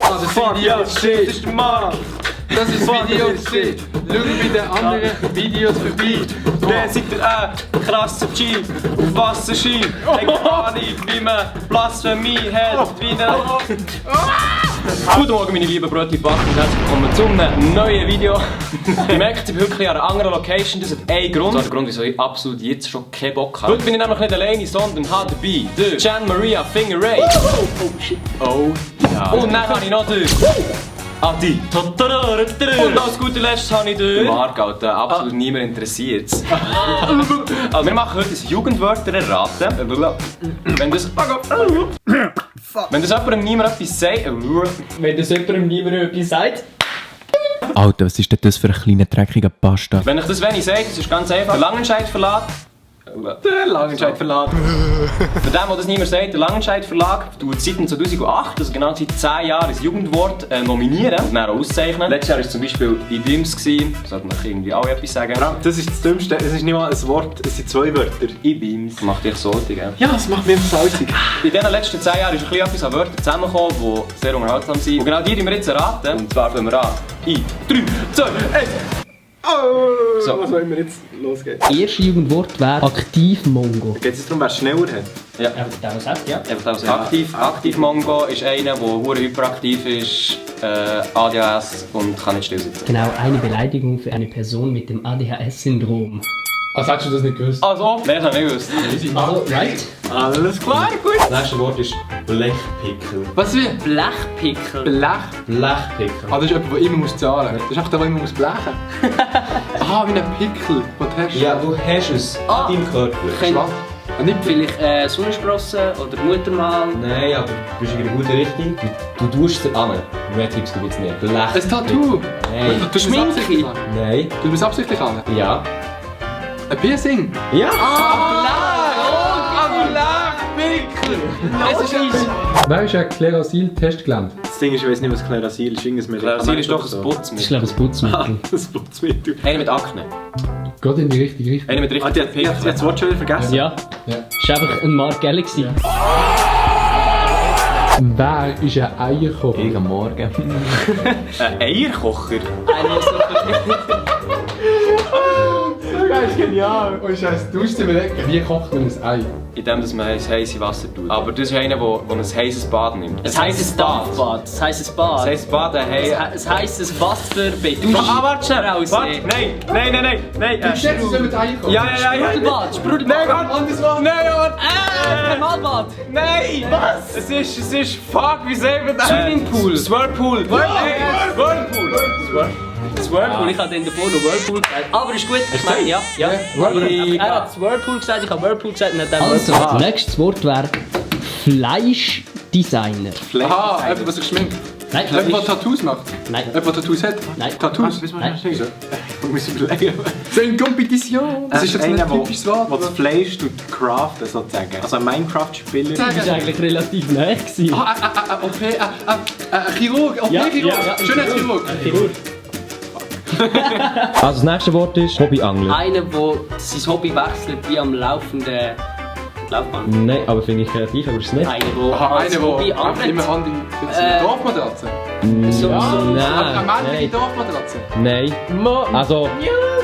Das ist Video-Shit. Das ist der Marc. Das ist Video-Shit. Schau bei den anderen Videos vorbei. Der seid ihr krasser G auf Wasserski. Keine Ahnung, wie man Blasphemie hat. Guten Morgen, meine lieben Brötchen backen und herzlich willkommen zu einem neuen Video. Ihr merkt, ich bin wirklich an einer anderen Location. Das hat einen Grund. Das ist der Grund, wieso ich absolut jetzt schon keinen Bock habe. Heute bin ich nämlich nicht alleine, sondern habe dabei den Jan Maria Finger Ray. Oh ja. Und dann habe ich noch den Adi. Und als guter Letzt habe ich den Marc, Alter. Absolut niemand interessiert. Also wir machen heute ein Jugendwörter erraten. Wenn das jemandem niemand etwas sagt... Wenn das jemandem niemand etwas sagt. Alter, was ist denn das für ein kleiner dreckiger Pasta? Wenn ich das wenig sage, das ist ganz einfach. Der Langenscheid-Verlag. Der Langenscheid-Verlag. Für den, der das niemand sagt, der Langenscheid-Verlag tut seit 2008, also genau seit 10 Jahren, das Jugendwort nominieren und dann auszeichnen. Letztes Jahr war es zum Beispiel IBIMS. Sollte man irgendwie auch etwas sagen. Das ist das Dümmste. Es ist nicht mal ein Wort, es sind 2 Wörter. IBIMS. Macht dich salzig, gell? Ja, das macht mich salzig. In den letzten 10 Jahren ist ein bisschen etwas an Wörtern zusammengekommen, die sehr unterhaltsam sind. Und genau die wir jetzt erraten. Und zwar fangen wir an. In 3, 2, 1. So, was wollen wir jetzt losgehen? Das erste Jugendwort wäre Aktiv-Mongo. Geht es darum, wer es schneller hat? Ja. Aktiv Mongo ist einer, der hure hyperaktiv ist, ADHS und kann nicht still sitzen. Genau, eine Beleidigung für eine Person mit dem ADHS-Syndrom. Also hättest du das nicht gewusst? Also, wer hat nicht gewusst? Also, right? Alles klar, gut. Das nächste Wort ist Blechpickel. Was wie? Blechpickel. Blechpickel. Ah, das ist jemand, der immer muss zahlen muss. Das ist einfach der, der immer muss blechen. Ah, wie ein Pickel, den du hast. Ja, du hast es an deinem Körper. Schwarz. Ah, nicht Vielleicht Sonnensprossen oder Muttermal. Nein, aber du bist in einer guten Richtung. Du tust es an. Mehr Tipps gibt es nicht. Blech. ein Tattoo. Nein. Du bist absichtlich an. Nein. Du bist absichtlich an. Ja. Ein Piercing. Ja. Blechpickel. Es ist easy. Wer ist ein Klerasil-Test gelernt? Das Ding ist, ich weiß nicht, was Klerasil ist. Irgendein Medikament. Klerasil ist doch ein Das ist, Putzmittel. glaube ich, ein Putzmittel. Das Putzmittel. Einer mit Akne. Geht in die richtige Richtung. Einer mit Ah, richtig die hat Pickeln. das Wort schon wieder vergessen. Ja. Das war einfach ein Mark Galaxy. Wer ist ein Eierkocher? Ich am Morgen. Ein Eierkocher? Das ist genial. Oh Scheiße, du musst dir überlegen, wie kocht man ein Ei? Indem dass man ins heiße Wasser tut. Aber das ist einer, der ein heißes Bad nimmt. Es heisst ein Dampfbad. Es heisst ein Bad. Ein heißes Bad, Es heisst ein Wasserbett. Du warte schnell! raus. Warte! Nein! Du schätzt es mit Ei kochen? Ja! Sprudelbad. Sprudelbad. Nein, warte! Anderes Wort. Nein, warte! Thermalbad. Nein! Was? Es ist fuck, wie sagen wir das? Swimmingpool. Swirlpool! Und ich habe dann davor noch Whirlpool gesagt. Aber ist gut. Ich meine, ja. Aber er hat Whirlpool gesagt, ich habe Whirlpool gesagt und hat dann Also, das nächste Wort wäre Fleischdesigner. Aha, jemand, der sich schminkt. Nein, Jemand, der Tattoos macht. Nein. Jemand, der Tattoos hat. Nein. Tattoos. Nein. Ich muss überlegen. C'est une compétition. Das ist jetzt nicht ein typisches Wort. Was das Fleisch craften sozusagen. Also ein Minecraft-Spieler. Das war eigentlich relativ nah gewesen. Okay, Chirurg. Okay, Ja, Chirurg. ja. Schöner Chirurg. Chirurg. Also das nächste Wort ist Hobbyangler. einer, der sein Hobby wechselt wie am laufenden Laufband. Nein, aber finde ich kreativ, aber ist es nicht. Einer, der Aha, als einer, Hobby der einfach immer angelt. Hand in Dorfmatratze. So, Ja, so. Eine nein, männliche Dorfmatratze. nein. Also,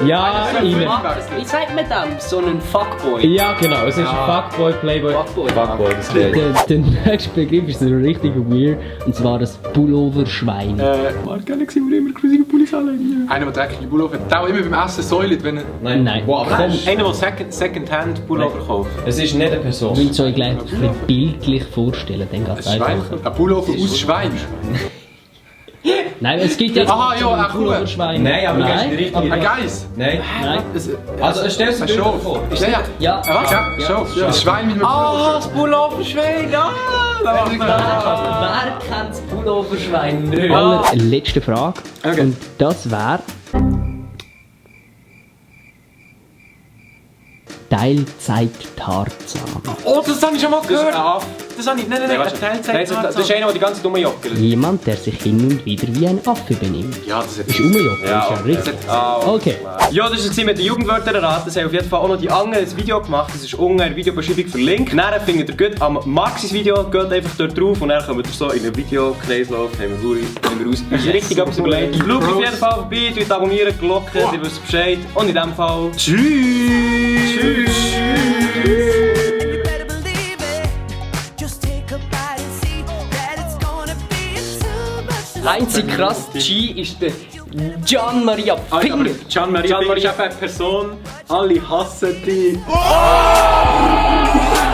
ja, immer. Wie sagt man das? So ein Fuckboy. Ja, genau, es ist ein Fuckboy, Playboy. Fuckboy, das geht. Der nächste Begriff ist so richtig weird, und zwar das Pulloverschwein. Marc Galaxy, wo immer grusige Pullis anlegen. Einer, der dreckige Pullover hat. Der auch immer beim Essen säulet, wenn er... Nein. Wow, aber komm, Einer, der Secondhand-Pullover kauft. es ist nicht eine Person. Wenn ihr euch gleich ein bisschen bildlich vorstellen, dann geht es Ein Schwein. einfacher. Ein Pullover aus Schwein. Nein, es gibt ja Aha, ja, so ein eine Kuh. Pulloverschwein. Nein, aber du gehst in die Nein, richtige Ein Richtung. Geiss. Nein. nein. Also stell dir Ein ein Bild Schaf. vor. Ja. Ja. Was? Schaf. Ein Schwein mit einem das Pulloverschwein! Wer kennt das Pulloverschwein nicht? Allerletzte Frage. Okay. Und das wäre... Teilzeit-Tarzan. Oh, das habe ich schon mal gehört! Das habe ich... Nein, ein Das Teilzeit-Tarzan. ist einer, der die ganze Zeit rumjockelt. Jemand, der sich hin und wieder wie ein Affe benimmt. Ja, das hat... Ist rumjocken, Ja, ist ja richtig. Okay. Ja, das war es mit den Jugendwörtern erraten. Es haben auf jeden Fall auch noch die anderen ein Video gemacht. Das ist unten in der Videobeschreibung verlinkt. Dann findet ihr gut am Maxis Video. Geht einfach dort drauf und dann kommt ihr so in einen Videokreislauf. Haben wir raus. Ist richtig etwas überlegt. Schaut auf jeden Fall vorbei, abonnieren, Glocke, ihr wisst Bescheid. Und in dem Fall... Tschüss! Tschüss! Einzig krass G ist der Gian Maria Finger. Gian Maria Finger ist einfach eine Person, alle hassen die.